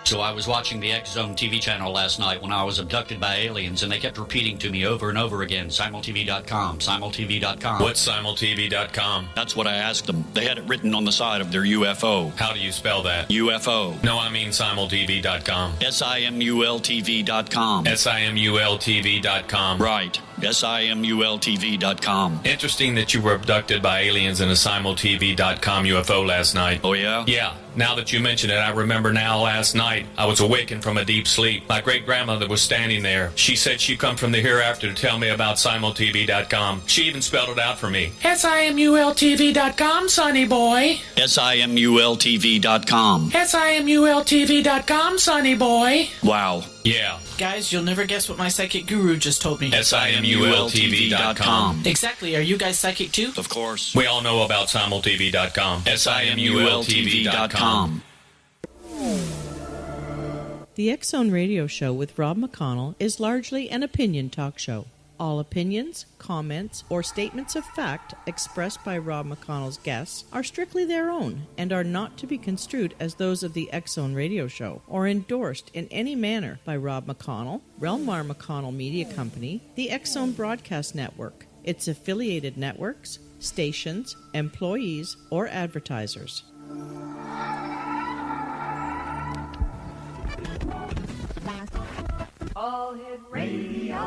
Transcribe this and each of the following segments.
So I was watching the X Zone TV channel last night when I was abducted by aliens, and they kept repeating to me over and over again, simultv.com, simultv.com. What's simultv.com? That's what I asked them. They had it written on the side of their UFO. How do you spell that? UFO. No, I mean simultv.com. simultv.com. simultv.com. Right. simultv.com. Interesting that you were abducted by aliens in a simultv.com UFO last night. Oh, yeah? Yeah. Now that you mention it, I remember now last night I was awakened from a deep sleep. My great-grandmother was standing there. She said she'd come from the hereafter to tell me about simultv.com. She even spelled it out for me. simultv.com, sonny boy. simultv.com. simultv.com, sonny boy. Wow. Yeah. Guys, you'll never guess what my psychic guru just told me. simultv.com. Exactly. Are you guys psychic too? Of course. We all know about simultv.com. simultv.com. The X Zone Radio Show with Rob McConnell is largely an opinion talk show. All opinions, comments, or statements of fact expressed by Rob McConnell's guests are strictly their own and are not to be construed as those of the X Zone Radio Show or endorsed in any manner by Rob McConnell, rel-mar McConnell Media Company, the X Zone Broadcast Network, its affiliated networks, stations, employees, or advertisers. All Hit Radio.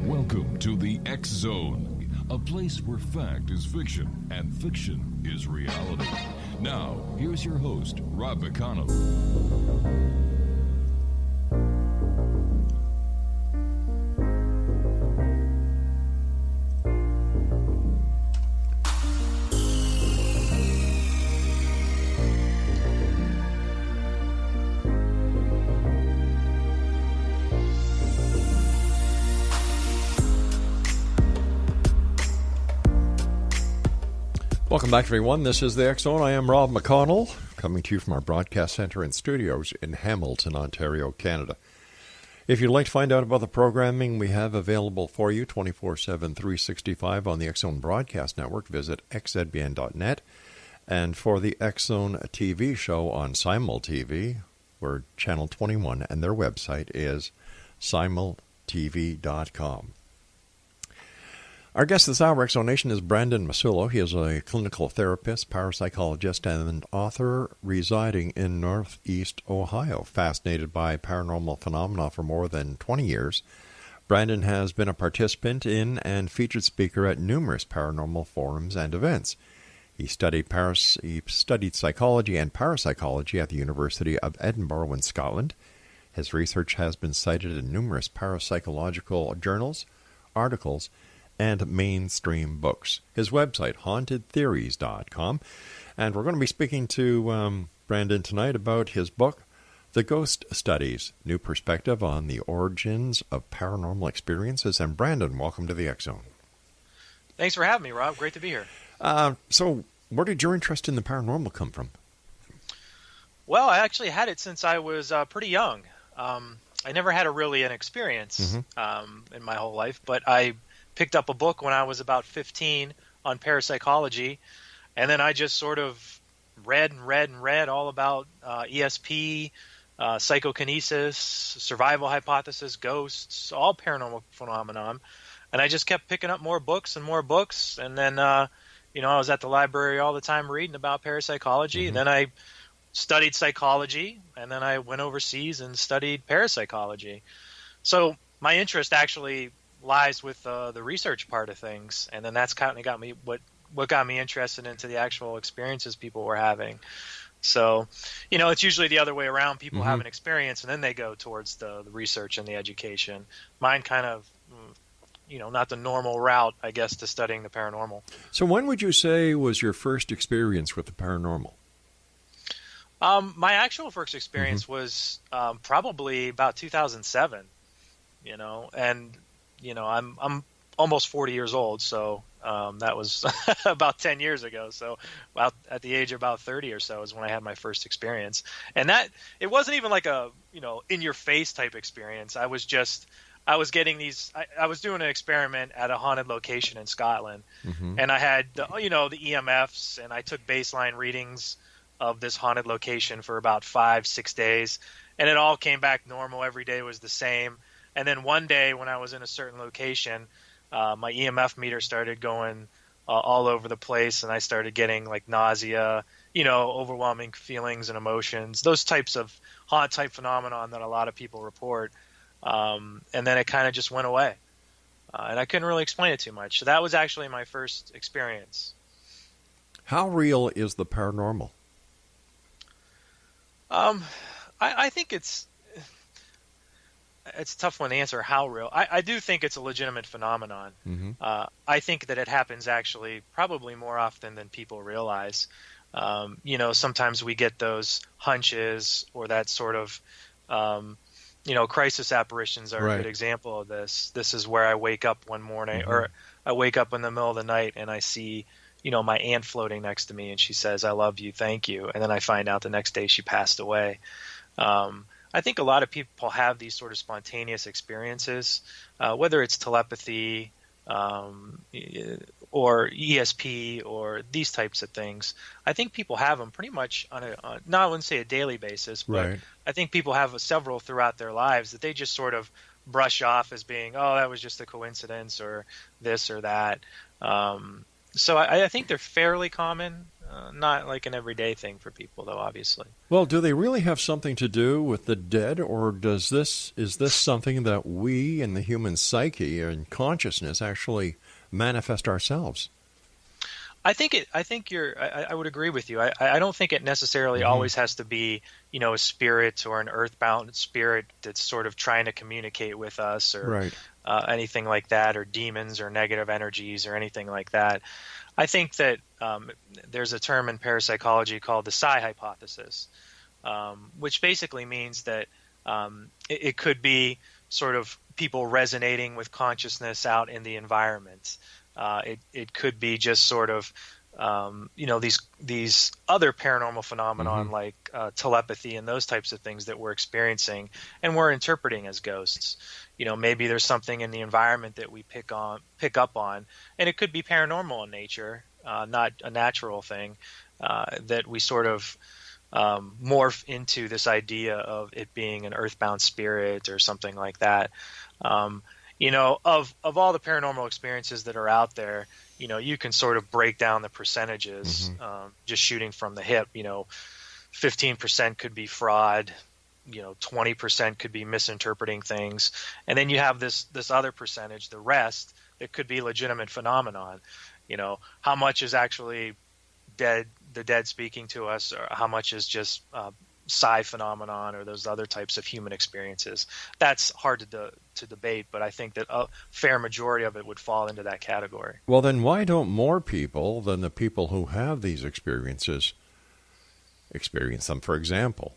Welcome to the X Zone, a place where fact is fiction and fiction is reality. Now, here's your host, Rob McConnell. Welcome back, everyone. This is the X Zone. I am Rob McConnell, coming to you from our broadcast center and studios in Hamilton, Ontario, Canada. If you'd like to find out about the programming we have available for you 24/7, 365 on the X Zone Broadcast Network, visit xzbn.net. And for the X Zone TV show on Simul TV, we're channel 21, and their website is simultv.com. Our guest this hour, Exonation, is Brandon Massullo. He is a clinical therapist, parapsychologist, and author residing in Northeast Ohio. Fascinated by paranormal phenomena for more than 20 years, Brandon has been a participant in and featured speaker at numerous paranormal forums and events. He studied psychology and parapsychology at the University of Edinburgh in Scotland. His research has been cited in numerous parapsychological journals, articles, and mainstream books. His website, hauntedtheories.com. And we're going to be speaking to Brandon tonight about his book, The Ghost Studies, New Perspective on the Origins of Paranormal Experiences. And Brandon, welcome to the X Zone. Thanks for having me, Rob. Great to be here. So where did your interest in the paranormal come from? Well, I actually had it since I was pretty young. I never had an experience in my whole life, but I picked up a book when I was about 15 on parapsychology, and then I just sort of read all about ESP, psychokinesis, survival hypothesis, ghosts, all paranormal phenomenon. And I just kept picking up more books, and then I was at the library all the time reading about parapsychology, and then I studied psychology, and then I went overseas and studied parapsychology. So my interest actually lies with the research part of things, and then that's kind of got me what got me interested into the actual experiences people were having. So, it's usually the other way around. People have an experience, and then they go towards the research and the education. Mine kind of, not the normal route, I guess, to studying the paranormal. So when would you say was your first experience with the paranormal? My actual first experience was probably about 2007, and I'm almost 40 years old, so that was about 10 years ago. So about at the age of about 30 or so is when I had my first experience. And that it wasn't even like a, in your face type experience. I I was getting these. I was doing an experiment at a haunted location in Scotland, Mm-hmm. and I had the EMFs, and I took baseline readings of this haunted location for about 5-6 days, and it all came back normal. Every day was the same. And then one day when I was in a certain location, my EMF meter started going all over the place, and I started getting like nausea, overwhelming feelings and emotions, those types of haunt type phenomenon that a lot of people report. And then it kind of just went away, and I couldn't really explain it too much. So that was actually my first experience. How real is the paranormal? I think it's a tough one to answer how real. I do think it's a legitimate phenomenon. Mm-hmm. I think that it happens actually probably more often than people realize. Sometimes we get those hunches or that sort of, crisis apparitions are Right. a good example of this. This is where I wake up one morning, Mm-hmm. or I wake up in the middle of the night and I see, my aunt floating next to me, and she says, "I love you, thank you." And then I find out the next day she passed away. I think a lot of people have these sort of spontaneous experiences, whether it's telepathy or ESP or these types of things. I think people have them pretty much on not I wouldn't say a daily basis, but Right. I think people have several throughout their lives that they just sort of brush off as being, oh, that was just a coincidence or this or that. So I think they're fairly common, not like an everyday thing for people, though, obviously. Well, do they really have something to do with the dead, or is this something that we in the human psyche and consciousness actually manifest ourselves? I would agree with you. I don't think it necessarily Mm-hmm. always has to be, a spirit or an earthbound spirit that's sort of trying to communicate with us, or Right. anything like that, or demons or negative energies or anything like that. I think that there's a term in parapsychology called the psi hypothesis, which basically means that it could be sort of people resonating with consciousness out in the environment. It could be just sort of these other paranormal phenomenon, Mm-hmm. like telepathy and those types of things that we're experiencing and we're interpreting as ghosts. Maybe there's something in the environment that we pick up on, and it could be paranormal in nature, not a natural thing, that we sort of morph into this idea of it being an earthbound spirit or something like that. Of all the paranormal experiences that are out there, you can sort of break down the percentages, just shooting from the hip. 15% could be fraud, 20% could be misinterpreting things, and then you have this other percentage, the rest, that could be legitimate phenomenon. How much is actually the dead speaking to us, or how much is just psi phenomenon or those other types of human experiences. That's hard to debate, but I think that a fair majority of it would fall into that category. Well, then why don't more people than the people who have these experiences experience them, for example?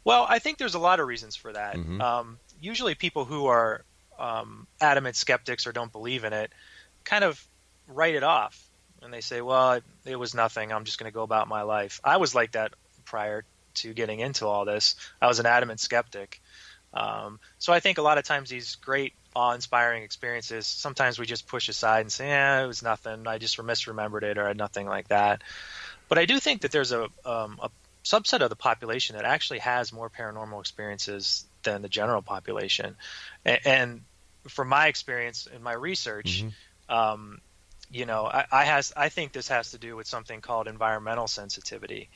Well, I think there's a lot of reasons for that. Mm-hmm. Usually people who are adamant skeptics or don't believe in it kind of write it off. And they say, well, it was nothing. I'm just going to go about my life. I was like that prior to getting into all this. I was an adamant skeptic. So I think a lot of times these great awe-inspiring experiences, sometimes we just push aside and say, it was nothing. I just misremembered it, or nothing like that. But I do think that there's a subset of the population that actually has more paranormal experiences than the general population. And from my experience in my research, I think this has to do with something called environmental sensitivity.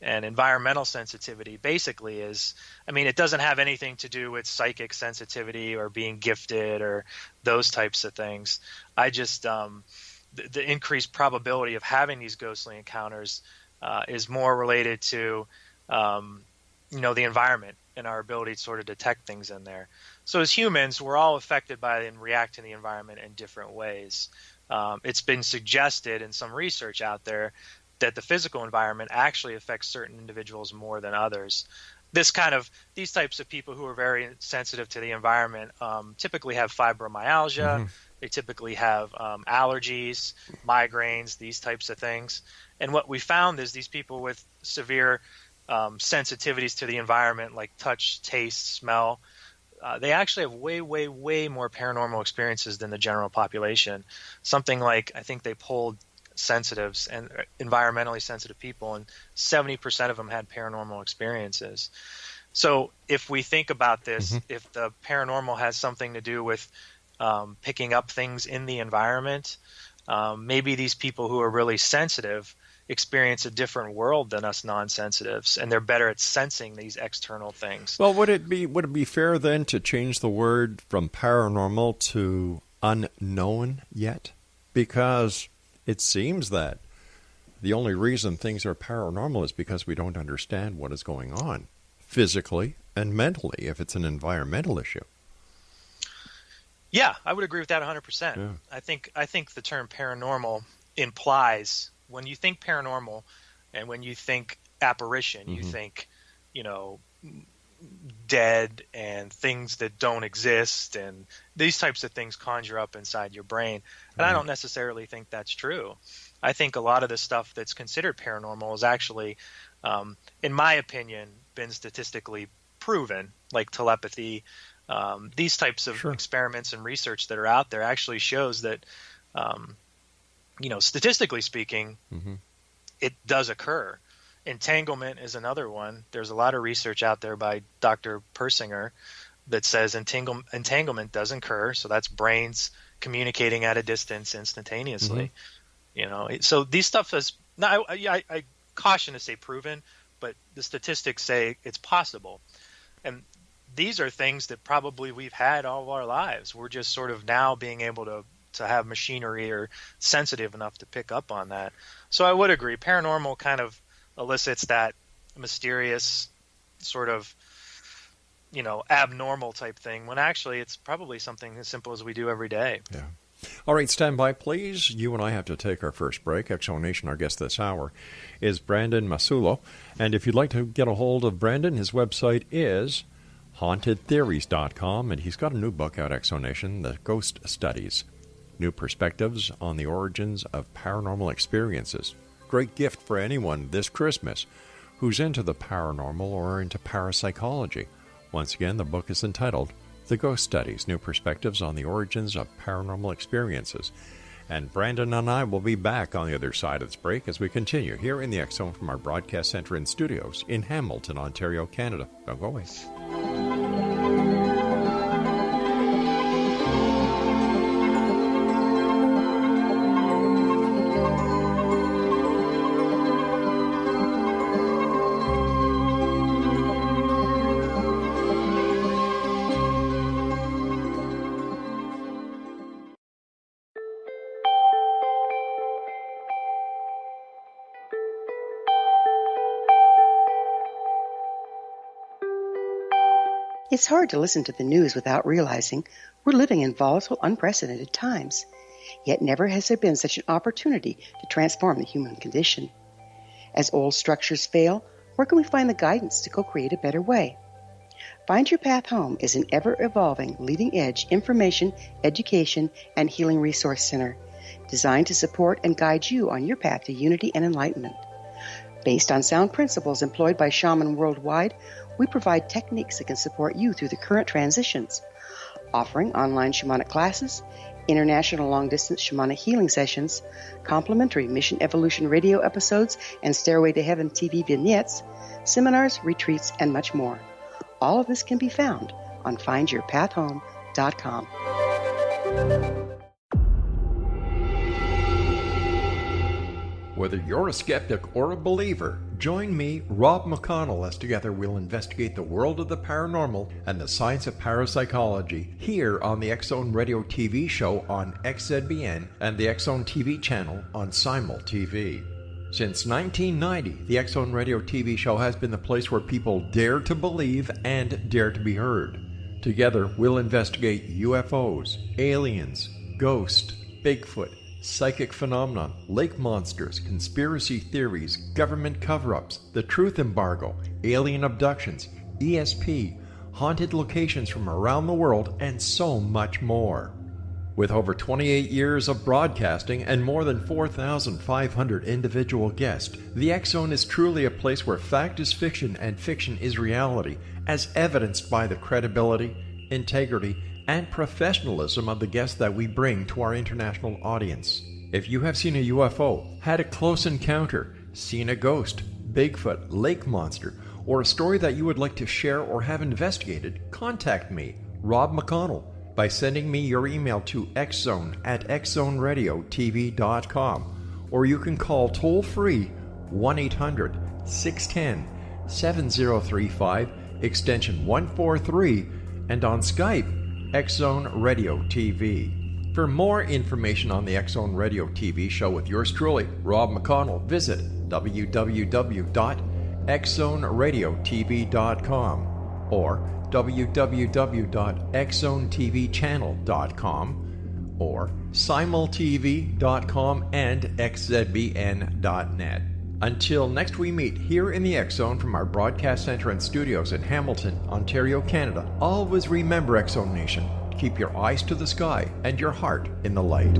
And environmental sensitivity basically is, it doesn't have anything to do with psychic sensitivity or being gifted or those types of things. I just, the increased probability of having these ghostly encounters is more related to, the environment and our ability to sort of detect things in there. So as humans, we're all affected by and react to the environment in different ways. It's been suggested in some research out there that the physical environment actually affects certain individuals more than others. These types of people who are very sensitive to the environment typically have fibromyalgia. They typically have allergies, migraines, these types of things. And what we found is these people with severe sensitivities to the environment, like touch, taste, smell, they actually have way, way, way more paranormal experiences than the general population. Something like, I think they polled sensitives and environmentally sensitive people, and 70% of them had paranormal experiences. So if we think about this, if the paranormal has something to do with picking up things in the environment, maybe these people who are really sensitive experience a different world than us non-sensitives, and they're better at sensing these external things. Well, would it be fair then to change the word from paranormal to unknown yet? Because it seems that the only reason things are paranormal is because we don't understand what is going on physically and mentally, if it's an environmental issue. Yeah, I would agree with that 100%. Yeah. I think the term paranormal implies, when you think paranormal and when you think apparition, you think, dead and things that don't exist, and these types of things conjure up inside your brain. And I don't necessarily think that's true. I think a lot of the stuff that's considered paranormal is actually, in my opinion, been statistically proven, like telepathy. These types of experiments and research that are out there actually shows that, statistically speaking, it does occur. Entanglement is another one. There's a lot of research out there by Dr. Persinger that says entanglement does occur. So that's brains communicating at a distance instantaneously. So these stuff is not, I caution to say proven, but the statistics say it's possible. And these are things that probably we've had all of our lives. We're just sort of now being able to have machinery or sensitive enough to pick up on that. So I would agree. Paranormal kind of elicits that mysterious sort of, abnormal type thing, when actually it's probably something as simple as we do every day. Yeah. All right, stand by, please. You and I have to take our first break. Exonation, our guest this hour, is Brandon Massullo. And if you'd like to get a hold of Brandon, his website is hauntedtheories.com, and he's got a new book out, Exonation, The Ghost Studies, New Perspectives on the Origins of Paranormal Experiences. Great gift for anyone this Christmas who's into the paranormal or into parapsychology. Once again, the book is entitled The Ghost Studies, New Perspectives on the Origins of Paranormal Experiences. And Brandon and I will be back on the other side of this break as we continue here in the X-Zone from our broadcast center and studios in Hamilton, Ontario, Canada. Don't go away. It's hard to listen to the news without realizing we're living in volatile, unprecedented times. Yet never has there been such an opportunity to transform the human condition. As old structures fail, where can we find the guidance to co-create a better way? Find Your Path Home is an ever-evolving, leading-edge information, education, and healing resource center designed to support and guide you on your path to unity and enlightenment. Based on sound principles employed by shaman worldwide, we provide techniques that can support you through the current transitions, offering online shamanic classes, international long-distance shamanic healing sessions, complimentary Mission Evolution radio episodes and Stairway to Heaven TV vignettes, seminars, retreats, and much more. All of this can be found on findyourpathhome.com. Whether you're a skeptic or a believer, join me, Rob McConnell, as together we'll investigate the world of the paranormal and the science of parapsychology here on the X-Zone Radio TV show on XZBN and the X-Zone TV channel on Simul TV. Since 1990, the X-Zone Radio TV show has been the place where people dare to believe and dare to be heard. Together, we'll investigate UFOs, aliens, ghosts, Bigfoot, psychic phenomena, lake monsters, conspiracy theories, government cover-ups, the truth embargo, alien abductions, ESP, haunted locations from around the world, and so much more. With over 28 years of broadcasting and more than 4,500 individual guests, the X-Zone is truly a place where fact is fiction and fiction is reality, as evidenced by the credibility, integrity, and professionalism of the guests that we bring to our international audience. If you have seen a UFO, had a close encounter, seen a ghost, Bigfoot, lake monster, or a story that you would like to share or have investigated, contact me, Rob McConnell, by sending me your email to xzone@xzoneradiotv.com, or you can call toll-free 1-800-610-7035, extension 143, and on Skype, X-Zone Radio TV. For more information on the X-Zone Radio TV show with yours truly, Rob McConnell, visit www.xzoneradiotv.com or www.xzonetvchannel.com or simultv.com and xzbn.net. Until next we meet here in the X-Zone from our broadcast center and studios in Hamilton, Ontario, Canada, always remember, X-Zone Nation, keep your eyes to the sky and your heart in the light.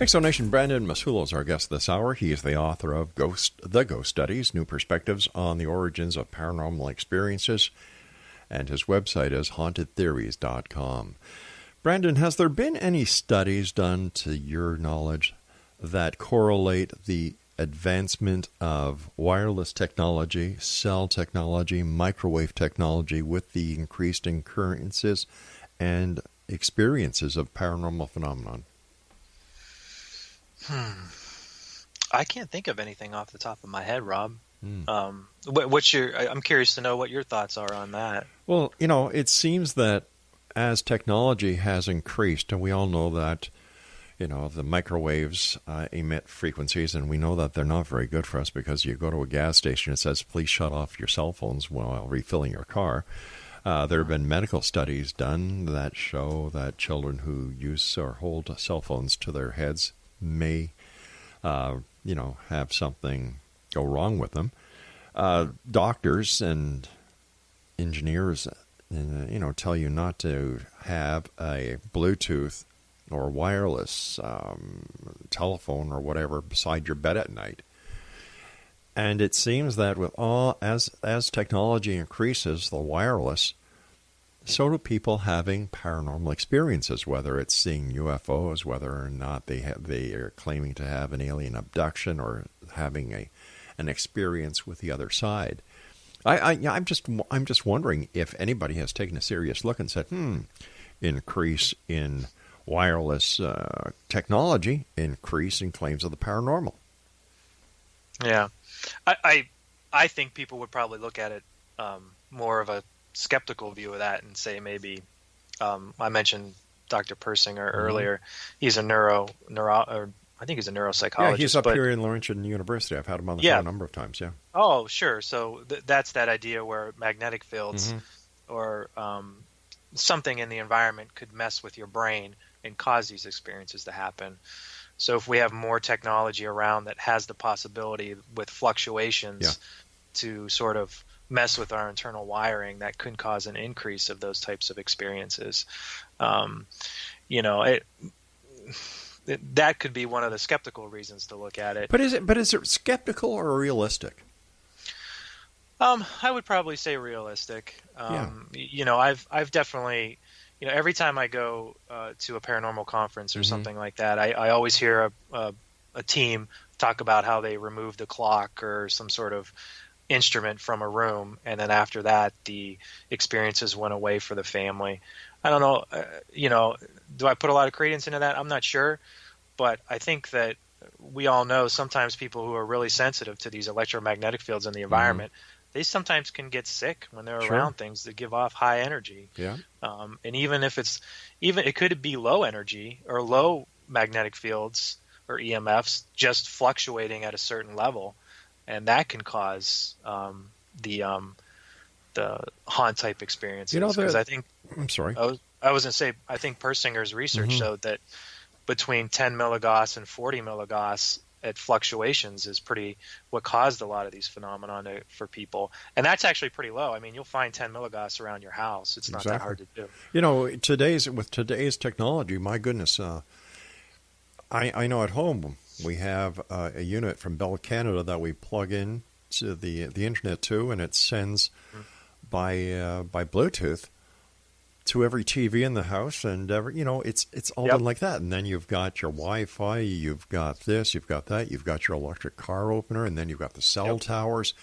Exonation Brandon Massullo is our guest this hour. He is the author of The Ghost Studies, New Perspectives on the Origins of Paranormal Experiences, and his website is hauntedtheories.com. Brandon, has there been any studies done, to your knowledge, that correlate the advancement of wireless technology, cell technology, microwave technology with the increased occurrences and experiences of paranormal phenomenon? I can't think of anything off the top of my head, Rob. What's your? I'm curious to know what your thoughts are on that. Well, it seems that as technology has increased, and we all know that, the microwaves emit frequencies, and we know that they're not very good for us because you go to a gas station, it says, please shut off your cell phones while refilling your car. There have been medical studies done that show that children who use or hold cell phones to their heads may, have something go wrong with them. Doctors and engineers, tell you not to have a Bluetooth or wireless telephone or whatever beside your bed at night. And it seems that with as technology increases, the wireless, so do people having paranormal experiences, whether it's seeing UFOs, whether or not they are claiming to have an alien abduction or having an experience with the other side. I'm just wondering if anybody has taken a serious look and said, increase in wireless technology, increase in claims of the paranormal. Yeah, I think people would probably look at it more of a skeptical view of that and say maybe I mentioned Dr. Persinger earlier. He's a I think he's a neuropsychologist. Yeah, he's up here in Laurentian University. I've had him on the phone a number of times. Yeah. Oh, sure. So that's that idea where magnetic fields or something in the environment could mess with your brain and cause these experiences to happen. So if we have more technology around that has the possibility with fluctuations to sort of mess with our internal wiring, that could cause an increase of those types of experiences. That could be one of the skeptical reasons to look at it. But is it skeptical or realistic? I would probably say realistic. I've definitely, every time I go to a paranormal conference or something like that, I always hear a team talk about how they removed a clock or some sort of instrument from a room, and then after that the experiences went away for the family. I don't know, do I put a lot of credence into that? I'm not sure, but I think that we all know sometimes people who are really sensitive to these electromagnetic fields in the environment, they sometimes can get sick when they're around things that give off high energy. Yeah. And even if it could be low energy or low magnetic fields or EMFs just fluctuating at a certain level, and that can cause the haunt type experiences. Because I think I'm sorry. I was going to say, I think Persinger's research showed that between 10 milligauss and 40 milligauss at fluctuations is what caused a lot of these phenomena for people. And that's actually pretty low. I mean, you'll find 10 milligauss around your house. It's not that hard to do. You know, with today's technology, my goodness, I know at home we have a unit from Bell Canada that we plug in to the internet to, and it sends by Bluetooth to every TV in the house, and it's all done like that. And then you've got your Wi-Fi, you've got this, you've got that, you've got your electric car opener, and then you've got the cell towers.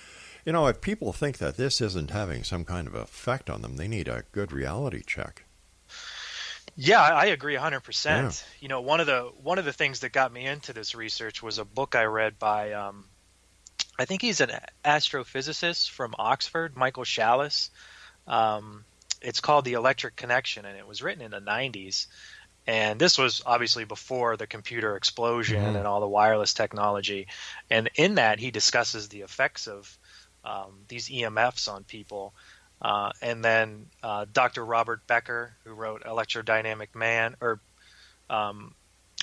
You know, if people think that this isn't having some kind of effect on them, they need a good reality check. Yeah, I agree 100%. Yeah. You know, one of the things that got me into this research was a book I read by I think he's an astrophysicist from Oxford, Michael Challis. It's called The Electric Connection, and it was written in the 90s. And this was obviously before the computer explosion and all the wireless technology. And in that, he discusses the effects of these EMFs on people. And then Dr. Robert Becker, who wrote Electrodynamic Man, or I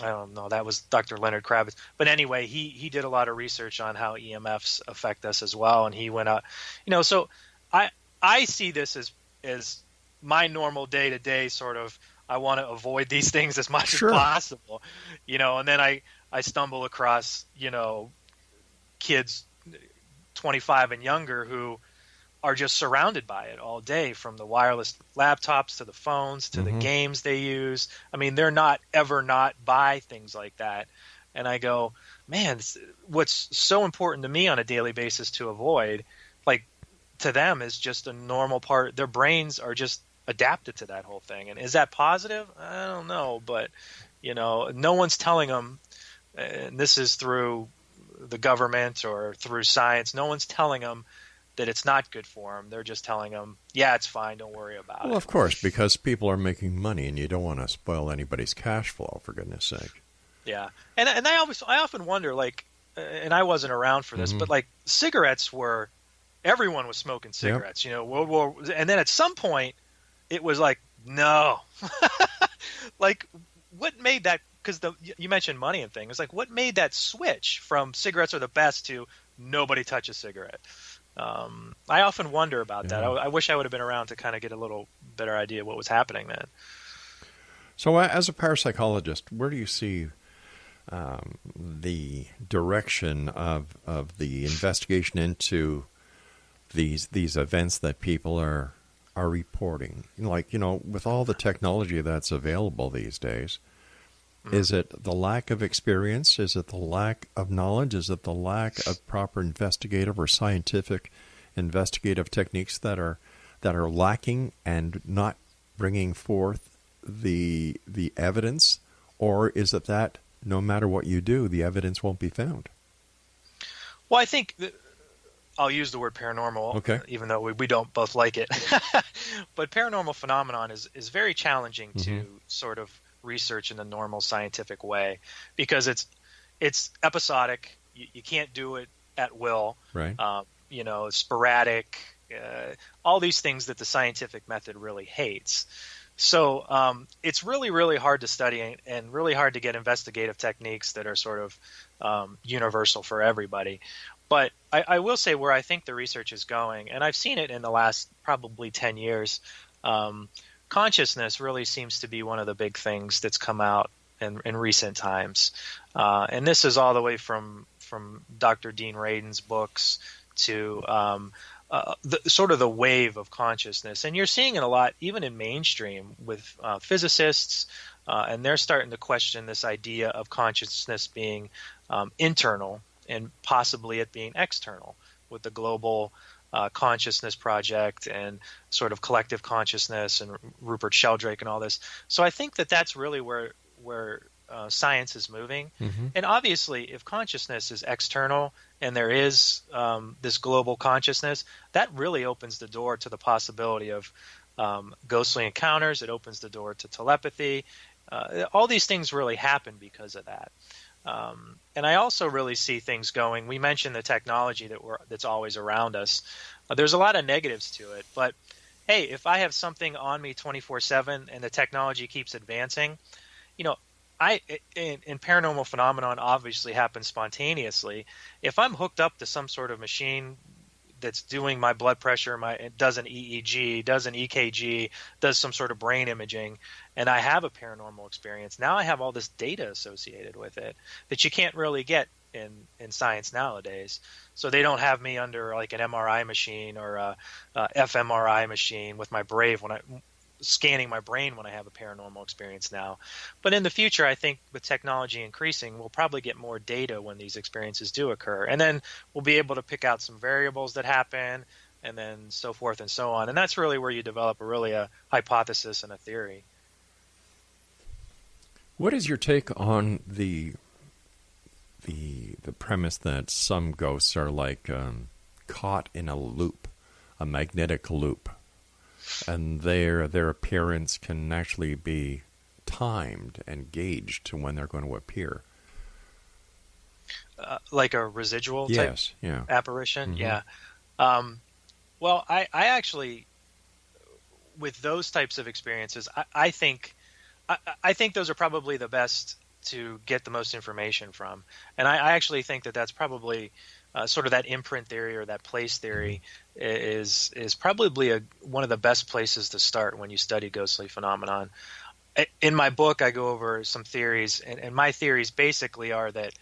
don't know, that was Dr. Leonard Kravitz. But anyway, he did a lot of research on how EMFs affect us as well. And he went out, so I see this as my normal day-to-day sort of, I want to avoid these things as much as possible, and then I stumble across, kids 25 and younger who are just surrounded by it all day, from the wireless laptops to the phones to the games they use. I mean, they're not by things like that. And I go, man, what's so important to me on a daily basis to avoid, like, to them is just a normal part. Their brains are just adapted to that whole thing. And is that positive? I don't know, but no one's telling them, and this is through the government or through science, no one's telling them that it's not good for them. They're just telling them, yeah, it's fine, don't worry about it. Well, of course, because people are making money, and you don't want to spoil anybody's cash flow, for goodness sake. Yeah, and I often wonder, like, and I wasn't around for this, but like cigarettes everyone was smoking cigarettes, World War, and then at some point it was like, no, like, what made that? Because you mentioned money and things, like, what made that switch from cigarettes are the best to nobody touch a cigarette? I often wonder about that. I wish I would have been around to kind of get a little better idea of what was happening then. So as a parapsychologist, where do you see the direction of the investigation into these events that people are reporting? Like, with all the technology that's available these days, is it the lack of experience? Is it the lack of knowledge? Is it the lack of proper investigative or scientific investigative techniques that are lacking and not bringing forth the evidence? Or is it that no matter what you do, the evidence won't be found? Well, I think I'll use the word paranormal, even though we don't both like it. But paranormal phenomenon is very challenging to sort of research in the normal scientific way, because it's episodic. You can't do it at will. Right. Sporadic. All these things that the scientific method really hates. So it's really, really hard to study and really hard to get investigative techniques that are sort of universal for everybody. But I will say where I think the research is going, and I've seen it in the last probably 10 years, consciousness really seems to be one of the big things that's come out in recent times. And this is all the way from Dr. Dean Radin's books to the wave of consciousness. And you're seeing it a lot, even in mainstream, with physicists, and they're starting to question this idea of consciousness being internal and possibly it being external, with the global consciousness project and sort of collective consciousness and Rupert Sheldrake and all this. So I think that's really where science is moving. And obviously, if consciousness is external and there is this global consciousness, that really opens the door to the possibility of ghostly encounters. It opens the door to telepathy. All these things really happen because of that. And I also really see things going. We mentioned the technology that's always around us. There's a lot of negatives to it, but hey, if I have something on me 24/7 and the technology keeps advancing, you know, in paranormal phenomenon obviously happens spontaneously. If I'm hooked up to some sort of machine that's doing my blood pressure, it does an EEG, does an EKG, does some sort of brain imaging, and I have a paranormal experience, now I have all this data associated with it that you can't really get in science nowadays. So they don't have me under like an MRI machine or a fMRI machine with my Brave when I scanning my brain when I have a paranormal experience now. But in the future, I think with technology increasing, we'll probably get more data when these experiences do occur. And then we'll be able to pick out some variables that happen and then so forth and so on. And that's really where you develop a hypothesis and a theory. What is your take on the premise that some ghosts are like caught in a loop, a magnetic loop, and their appearance can actually be timed and gauged to when they're going to appear? Like a residual type apparition? Mm-hmm. Yeah. Well, I actually, with those types of experiences, I think those are probably the best to get the most information from. And I actually think that that's probably sort of that imprint theory or that place theory is probably one of the best places to start when you study ghostly phenomenon. In my book, I go over some theories, and my theories basically are that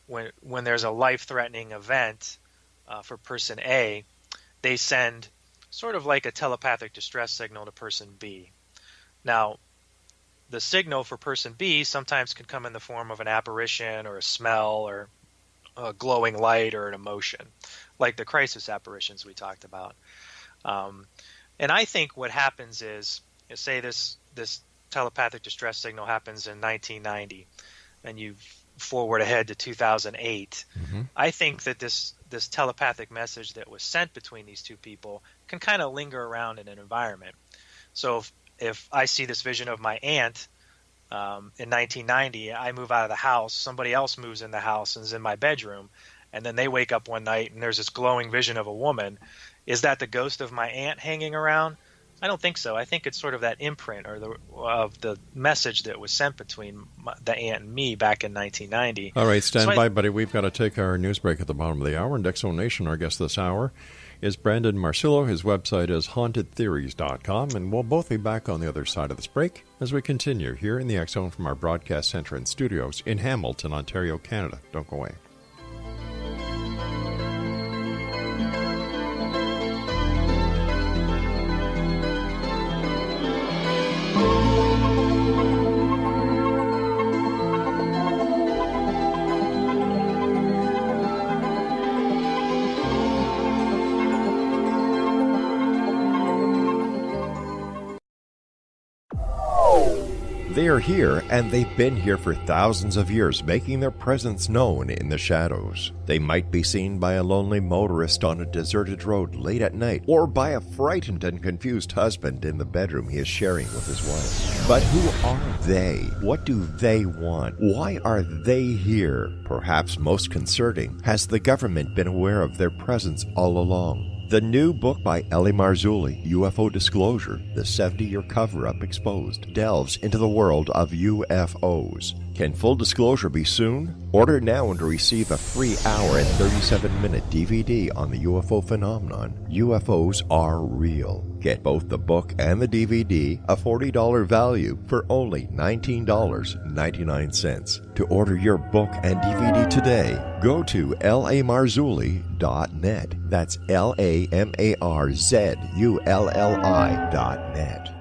when there's a life-threatening event for person A, they send sort of like a telepathic distress signal to person B. Now, the signal for person B sometimes can come in the form of an apparition or a smell or a glowing light or an emotion, like the crisis apparitions we talked about. And I think what happens is, say this telepathic distress signal happens in 1990, and you forward ahead to 2008. Mm-hmm. I think that this telepathic message that was sent between these two people can kind of linger around in an environment. So if I see this vision of my aunt in 1990, I move out of the house, somebody else moves in the house and is in my bedroom, and then they wake up one night and there's this glowing vision of a woman. Is that the ghost of my aunt hanging around? I don't think so. I think it's sort of that imprint of the message that was sent between the aunt and me back in 1990. All right, stand by, buddy. We've got to take our news break at the bottom of the hour. And X Zone Nation, our guest this hour, is Brandon Massullo. His website is hauntedtheories.com, and we'll both be back on the other side of this break as we continue here in the X Zone from our broadcast center and studios in Hamilton, Ontario, Canada. Don't go away. They are here, and they've been here for thousands of years, making their presence known in the shadows. They might be seen by a lonely motorist on a deserted road late at night, or by a frightened and confused husband in the bedroom he is sharing with his wife. But who are they? What do they want? Why are they here? Perhaps most concerning, has the government been aware of their presence all along? The new book by rel-mar, UFO Disclosure, the 70-year cover-up exposed, delves into the world of UFOs. Can full disclosure be soon? Order now and receive a free hour and 37-minute DVD on the UFO phenomenon. UFOs are real. Get both the book and the DVD, a $40 value, for only $19.99. To order your book and DVD today, go to lamarzulli.net. That's LAMARZULLI.net.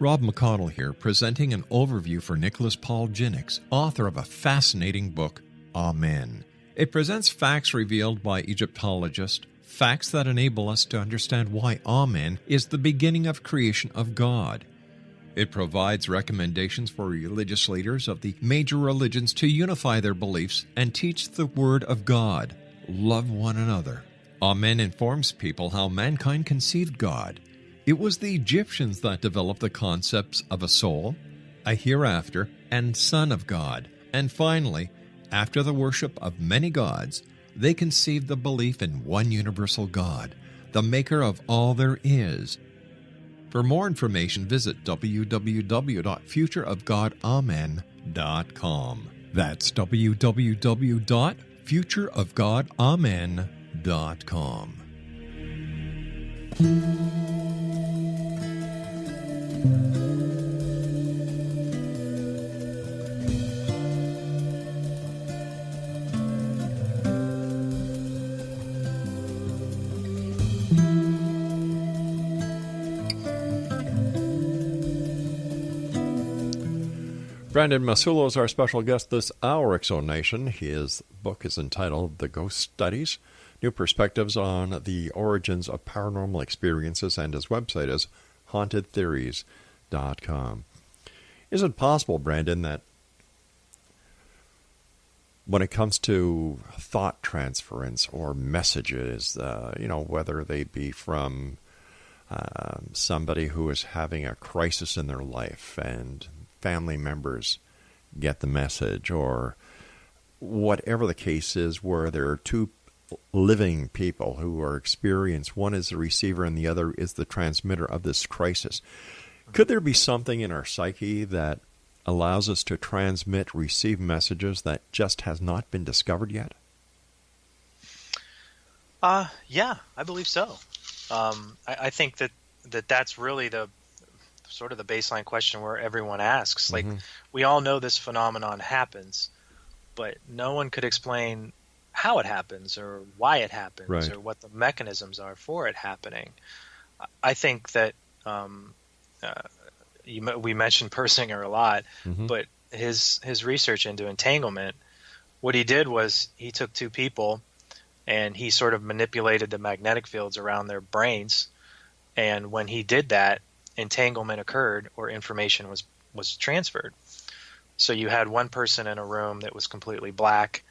Rob McConnell here, presenting an overview for Nicholas Paul Jennings, author of a fascinating book, Amen. It presents facts revealed by Egyptologists, facts that enable us to understand why Amen is the beginning of creation of God. It provides recommendations for religious leaders of the major religions to unify their beliefs and teach the Word of God. Love one another. Amen informs people how mankind conceived God. It was the Egyptians that developed the concepts of a soul, a hereafter, and Son of God. And finally, after the worship of many gods, they conceived the belief in one universal God, the maker of all there is. For more information, visit www.futureofgodamen.com. That's www.futureofgodamen.com. Brandon Massullo is our special guest this hour, Exonation. His book is entitled The Ghost Studies, New Perspectives on the Origins of Paranormal Experiences, and his website is hauntedtheories.com. Is it possible, Brandon, that when it comes to thought transference or messages, whether they be from somebody who is having a crisis in their life and family members get the message, or whatever the case is, where there are two living people who are experienced, one is the receiver and the other is the transmitter of this crisis. Could there be something in our psyche that allows us to transmit, receive messages that just has not been discovered yet? Yeah, I believe so. I think that's really the sort of the baseline question where everyone asks. Like, we all know this phenomenon happens, but no one could explain how it happens or why it happens, right, or what the mechanisms are for it happening. I think that we mentioned Persinger a lot, but his research into entanglement, what he did was he took two people and he sort of manipulated the magnetic fields around their brains, and when he did that, entanglement occurred, or information was transferred. So you had one person in a room that was completely black,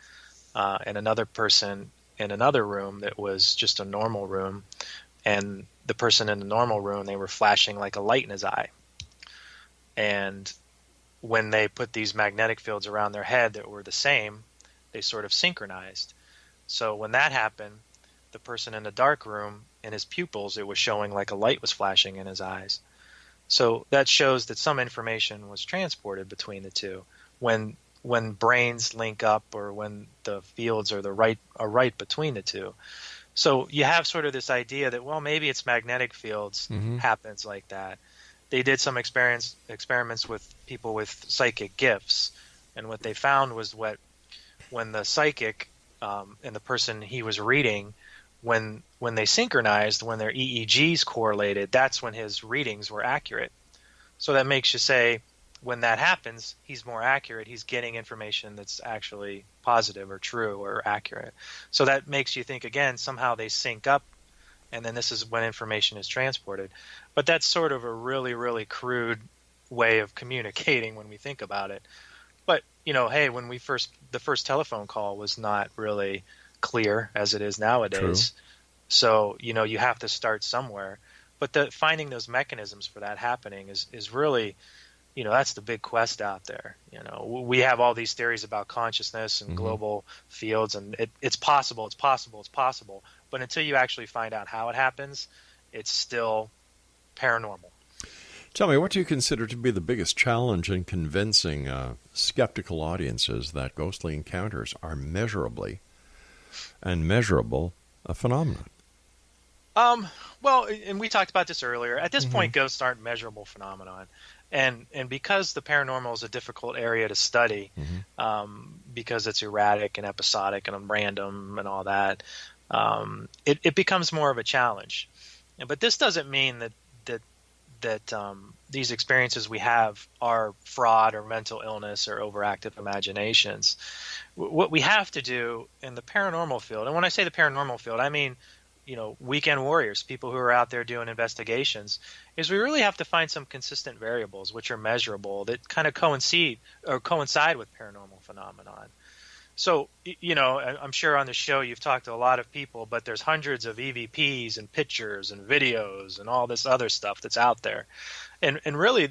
and another person in another room that was just a normal room, and the person in the normal room, they were flashing like a light in his eye. And when they put these magnetic fields around their head that were the same, they sort of synchronized. So when that happened, the person in the dark room, in his pupils, it was showing like a light was flashing in his eyes. So that shows that some information was transported between the two. When brains link up, or when the fields are right between the two. So you have sort of this idea that, well, maybe it's magnetic fields happens like that. They did some experiments with people with psychic gifts, and what they found was when the psychic and the person he was reading, when they synchronized, when their EEGs correlated, that's when his readings were accurate. So that makes you say, when that happens, he's more accurate. He's getting information that's actually positive or true or accurate. So that makes you think, again, somehow they sync up, and then this is when information is transported. But that's sort of a really, really crude way of communicating when we think about it. But, hey, when the first telephone call was not really clear as it is nowadays. True. So, you have to start somewhere. But finding those mechanisms for that happening is really, that's the big quest out there. We have all these theories about consciousness and global fields, and it's possible. But until you actually find out how it happens, it's still paranormal. Tell me, what do you consider to be the biggest challenge in convincing skeptical audiences that ghostly encounters are measurable a phenomenon? Well, and we talked about this earlier. At this point, ghosts aren't measurable phenomenon. And because the paranormal is a difficult area to study, because it's erratic and episodic and random and all that, it becomes more of a challenge. But this doesn't mean that these experiences we have are fraud or mental illness or overactive imaginations. What we have to do in the paranormal field, and when I say the paranormal field, I mean, weekend warriors, people who are out there doing investigations, is we really have to find some consistent variables which are measurable that kind of coincide with paranormal phenomenon. So, I'm sure on the show you've talked to a lot of people, but there's hundreds of EVPs and pictures and videos and all this other stuff that's out there. And really,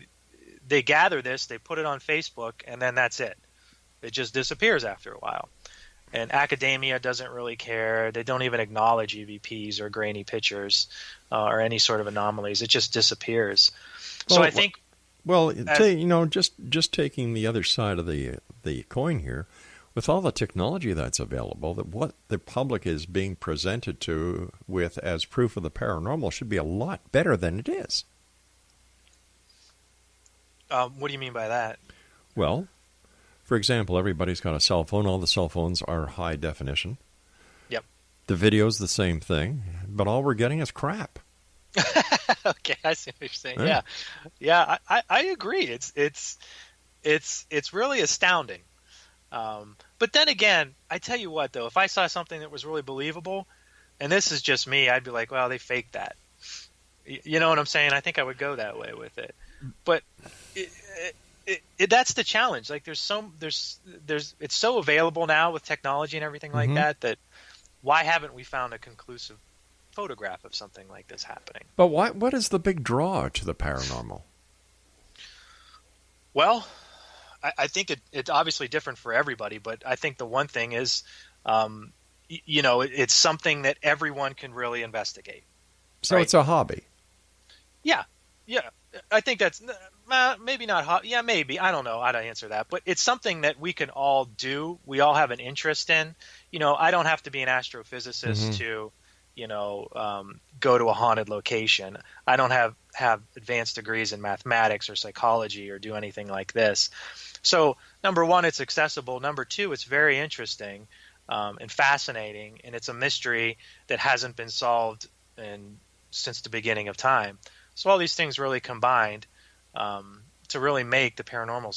they gather this, they put it on Facebook, and then that's it. It just disappears after a while. And academia doesn't really care. They don't even acknowledge EVPs or grainy pictures or any sort of anomalies. It just disappears. Well, so I think... Well, just taking the other side of the coin here, with all the technology that's available, that what the public is being presented to with as proof of the paranormal should be a lot better than it is. What do you mean by that? Well, for example, everybody's got a cell phone. All the cell phones are high definition. Yep. The video's the same thing, but all we're getting is crap. Okay, I see what you're saying. Yeah, I agree. It's really astounding. But then again, I tell you what, though, if I saw something that was really believable, and this is just me, I'd be like, well, they faked that. You know what I'm saying? I think I would go that way with it. But that's the challenge. Like it's so available now with technology and everything like that why haven't we found a conclusive photograph of something like this happening? But what is the big draw to the paranormal? Well, I think it's obviously different for everybody, but I think the one thing is, it's something that everyone can really investigate. So right? It's a hobby. Yeah. I think that's maybe not hobby. Yeah, maybe. I don't know how to answer that, but it's something that we can all do. We all have an interest in. I don't have to be an astrophysicist to go to a haunted location. I don't have advanced degrees in mathematics or psychology or do anything like this. So number one, it's accessible. Number two, it's very interesting and fascinating, and it's a mystery that hasn't been solved since the beginning of time. So all these things really combined to really make the paranormal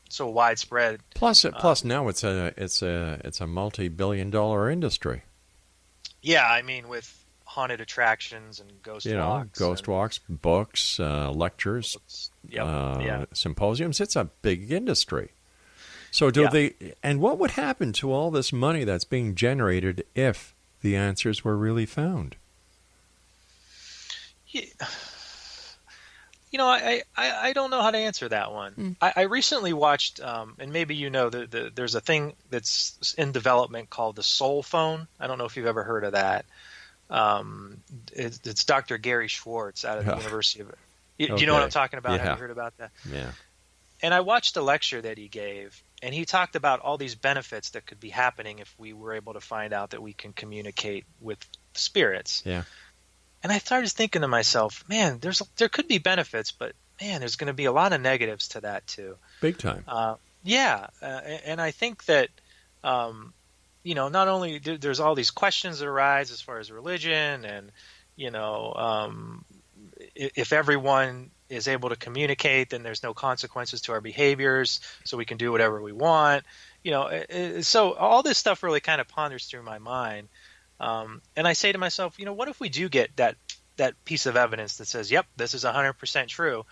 so widespread. Plus now it's a multi-billion-dollar industry. Yeah, I mean, with haunted attractions and ghost walks. Books, lectures, symposiums. It's a big industry. So and what would happen to all this money that's being generated if the answers were really found? I don't know how to answer that one. I recently watched, and maybe there's a thing that's in development called the Soul Phone. I don't know if you've ever heard of that. It's Dr. Gary Schwartz out of the University of... Do you know what I'm talking about? Yeah. Have you heard about that? Yeah. And I watched a lecture that he gave, and he talked about all these benefits that could be happening if we were able to find out that we can communicate with spirits. Yeah. And I started thinking to myself, man, there could be benefits, but man, there's going to be a lot of negatives to that too. Big time. And I think that, not only there's all these questions that arise as far as religion and, if everyone is able to communicate, then there's no consequences to our behaviors, so we can do whatever we want. So all this stuff really kind of ponders through my mind. And I say to myself, what if we do get that piece of evidence that says, yep, this is 100% true?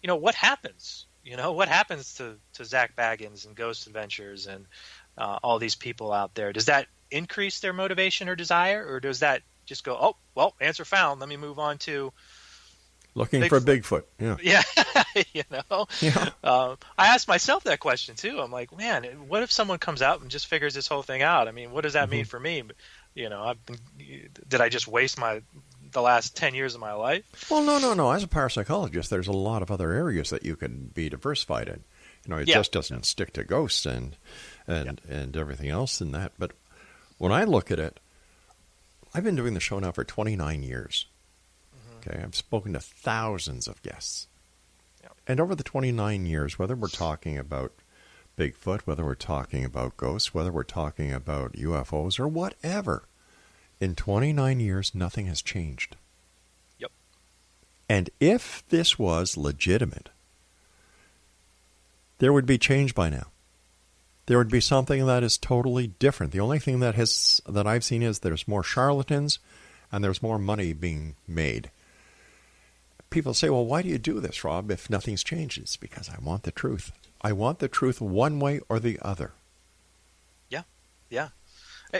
What happens? What happens to Zach Baggins and Ghost Adventures and all these people out there? Does that increase their motivation or desire, or does that just go, oh, well, answer found, let me move on to looking for Bigfoot? Yeah. I asked myself that question too. I'm like, man, what if someone comes out and just figures this whole thing out? I mean, what does that mean for me? Did I just waste the last 10 years of my life? Well, no. As a parapsychologist, there's a lot of other areas that you can be diversified in. It just doesn't stick to ghosts and everything else in that. But when I look at it, I've been doing the show now for 29 years. Okay, I've spoken to thousands of guests. Yep. And over the 29 years, whether we're talking about Bigfoot, whether we're talking about ghosts, whether we're talking about UFOs or whatever, in 29 years, nothing has changed. Yep. And if this was legitimate, there would be change by now. There would be something that is totally different. The only thing that I've seen is there's more charlatans and there's more money being made. People say, well, why do you do this, Rob, if nothing's changed? It's because I want the truth. I want the truth one way or the other. Yeah.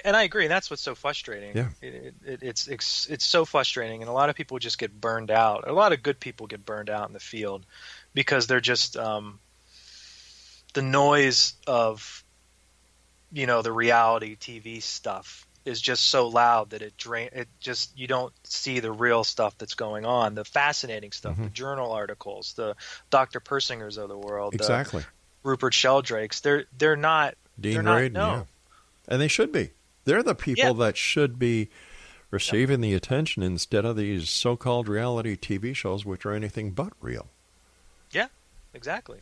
And I agree. That's what's so frustrating. Yeah. It's so frustrating, and a lot of people just get burned out. A lot of good people get burned out in the field because they're just the noise of the reality TV stuff is just so loud that you don't see the real stuff that's going on, the fascinating stuff, the journal articles, the Dr. Persingers of the world, exactly, the Rupert Sheldrake's. They're not Dean Radin, yeah. And they should be. They're the people that should be receiving the attention instead of these so-called reality TV shows, which are anything but real. Yeah, exactly.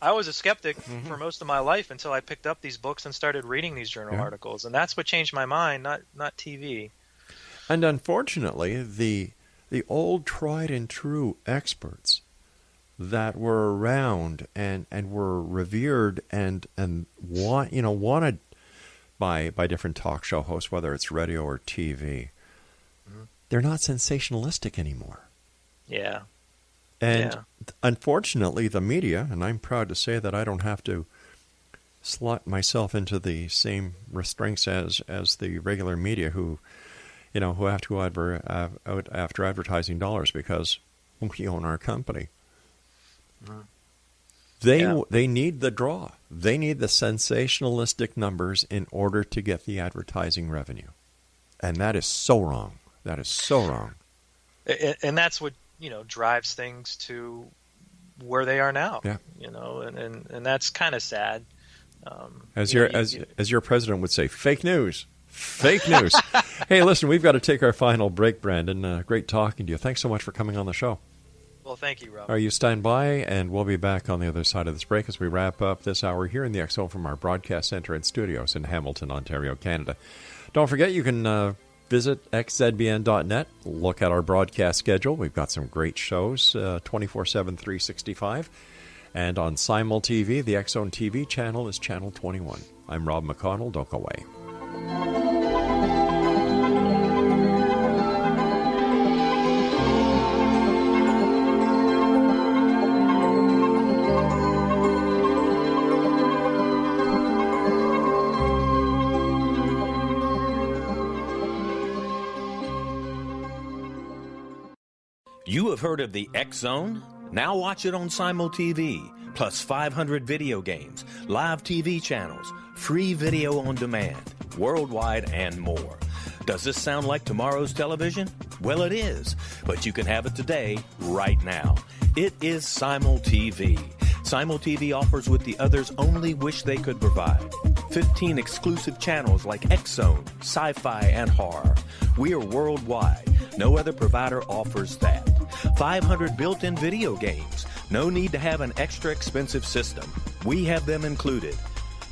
I was a skeptic for most of my life until I picked up these books and started reading these journal articles, and that's what changed my mind, not TV. And unfortunately, the old tried and true experts that were around and were revered and wanted by different talk show hosts, whether it's radio or TV, they're not sensationalistic anymore. Yeah. And unfortunately, the media, and I'm proud to say that I don't have to slot myself into the same restraints as the regular media who have to go out after advertising dollars because we own our company. They need the draw. They need the sensationalistic numbers in order to get the advertising revenue. And that is so wrong. That is so wrong. And that's what drives things to where they are now. Yeah. And that's kind of sad. As your president would say, fake news. Fake news. Hey, listen, we've got to take our final break, Brandon. Great talking to you. Thanks so much for coming on the show. Well, thank you, Rob. All right, you stand by, and we'll be back on the other side of this break as we wrap up this hour here in the XO from our broadcast center and studios in Hamilton, Ontario, Canada. Don't forget, you can visit xzbn.net, look at our broadcast schedule. We've got some great shows, 24/7, 365. And on Simul TV, the X Zone TV channel is Channel 21. I'm Rob McConnell. Don't go away. You have heard of the X Zone? Now watch it on Simul TV, plus 500 video games, live TV channels, free video on demand, worldwide, and more. Does this sound like tomorrow's television? Well, it is, but you can have it today, right now. It is Simul TV. Simul TV offers what the others only wish they could provide. 15 exclusive channels like X Zone, Sci-Fi, and Horror. We are worldwide. No other provider offers that. 500 built-in video games. No need to have an extra expensive system. We have them included.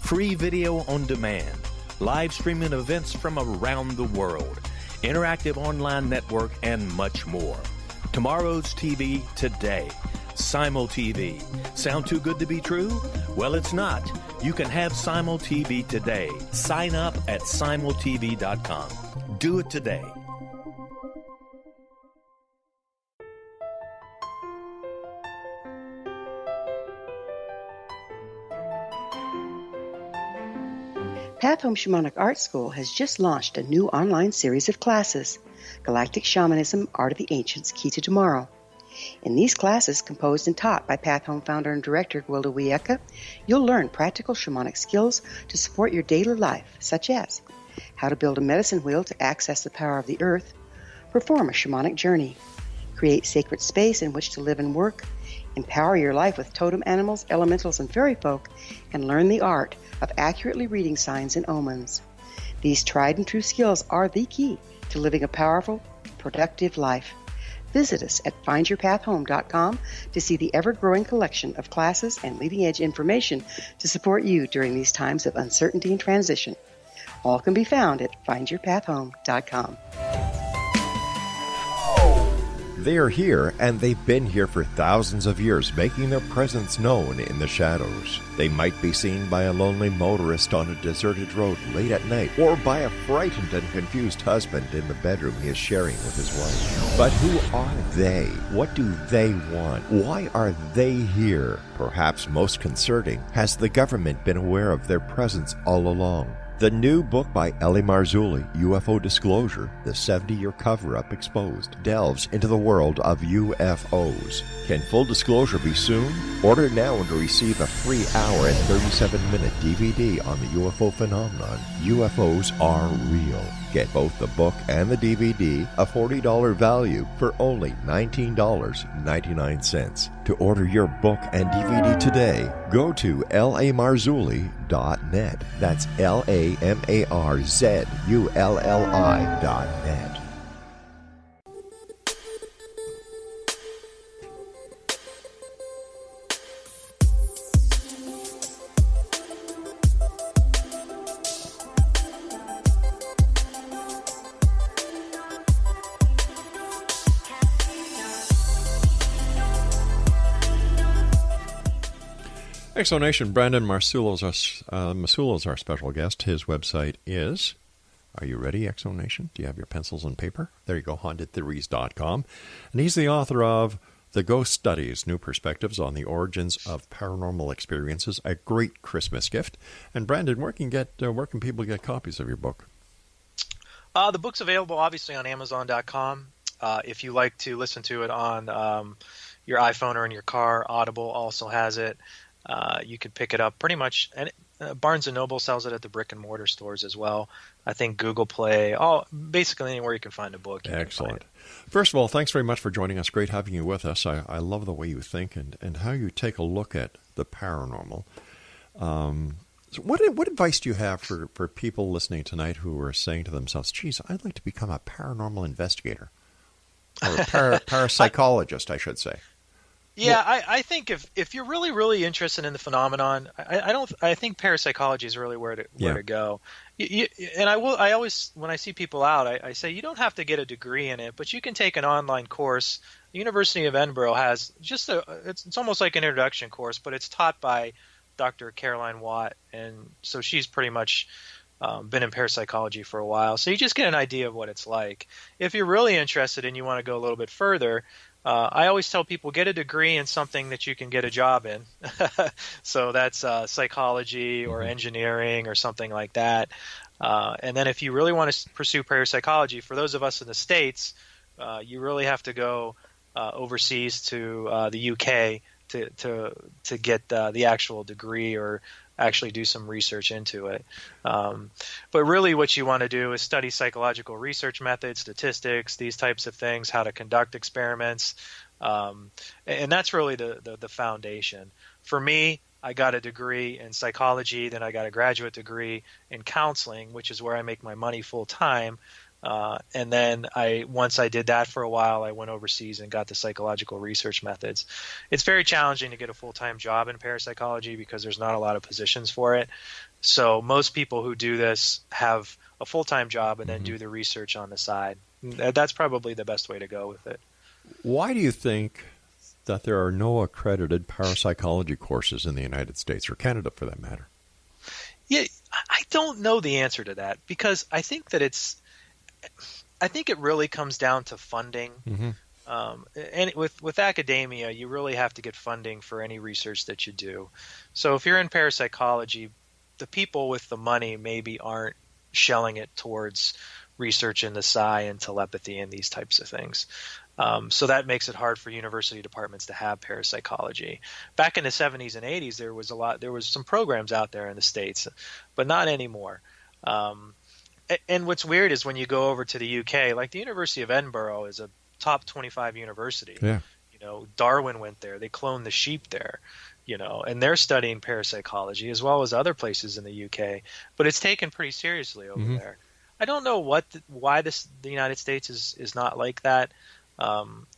Free video on demand. Live streaming events from around the world. Interactive online network, and much more. Tomorrow's TV today. Simul TV. Sound too good to be true? Well, it's not. You can have Simul TV today. Sign up at simultv.com. Do it today. Path Home Shamanic Art School has just launched a new online series of classes, Galactic Shamanism, Art of the Ancients, Key to Tomorrow. In these classes, composed and taught by Path Home founder and director Gwilda Wiyaka, you'll learn practical shamanic skills to support your daily life, such as how to build a medicine wheel to access the power of the earth, perform a shamanic journey, create sacred space in which to live and work, empower your life with totem animals, elementals, and fairy folk, and learn the art of accurately reading signs and omens. These tried and true skills are the key to living a powerful, productive life. Visit us at findyourpathhome.com to see the ever-growing collection of classes and leading-edge information to support you during these times of uncertainty and transition. All can be found at findyourpathhome.com. They are here, and they've been here for thousands of years, making their presence known in the shadows. They might be seen by a lonely motorist on a deserted road late at night, or by a frightened and confused husband in the bedroom he is sharing with his wife. But who are they? What do they want? Why are they here? Perhaps most concerning, has the government been aware of their presence all along? The new book by rel-mar, UFO Disclosure, the 70-year cover-up exposed, delves into the world of UFOs. Can full disclosure be soon? Order now and receive a free hour and 37-minute DVD on the UFO phenomenon. UFOs are real. Get both the book and the DVD, a $40 value, for only $19.99. To order your book and DVD today, go to rel-marzulli.net. That's LAMARZULLI.net. Exonation, Brandon Massullo is our special guest. His website is, are you ready, Exonation? Do you have your pencils and paper? There you go, hauntedtheories.com. And he's the author of The Ghost Studies, New Perspectives on the Origins of Paranormal Experiences, a great Christmas gift. And Brandon, where can people get copies of your book? The book's available, obviously, on Amazon.com. If you like to listen to it on your iPhone or in your car, Audible also has it. You could pick it up pretty much, and Barnes & Noble sells it at the brick and mortar stores as well. I think Google Play, basically anywhere you can find a book. Excellent. First of all, thanks very much for joining us. Great having you with us. I love the way you think and how you take a look at the paranormal. So what advice do you have for people listening tonight who are saying to themselves, geez, I'd like to become a paranormal investigator or a parapsychologist, I should say? Yeah, I think if you're really, really interested in the phenomenon, I think parapsychology is really where to go. I always, when I see people out, I say you don't have to get a degree in it, but you can take an online course. The University of Edinburgh has it's almost like an introduction course, but it's taught by Dr. Caroline Watt, and so she's pretty much been in parapsychology for a while. So you just get an idea of what it's like. If you're really interested and you want to go a little bit further, I always tell people get a degree in something that you can get a job in. So that's psychology or engineering or something like that. And then if you really want to pursue parapsychology, for those of us in the States, you really have to go overseas to the UK to get the actual degree or actually do some research into it. But really what you want to do is study psychological research methods, statistics, these types of things, how to conduct experiments. And that's really the foundation. For me, I got a degree in psychology, then I got a graduate degree in counseling, which is where I make my money full time. And then once I did that for a while, I went overseas and got the psychological research methods. It's very challenging to get a full-time job in parapsychology because there's not a lot of positions for it. So most people who do this have a full-time job and then do the research on the side. That's probably the best way to go with it. Why do you think that there are no accredited parapsychology courses in the United States or Canada for that matter? Yeah, I don't know the answer to that because I think that I think it really comes down to funding. And with academia, you really have to get funding for any research that you do. So if you're in parapsychology, the people with the money maybe aren't shelling it towards research in the psi and telepathy and these types of things. So that makes it hard for university departments to have parapsychology. Back in the 70s and 80s, there was some programs out there in the States, but not anymore. And what's weird is when you go over to the UK, like the University of Edinburgh is a top 25 university. Yeah. Darwin went there. They cloned the sheep there, and they're studying parapsychology as well as other places in the UK. But it's taken pretty seriously over there. I don't know why the United States is not like that.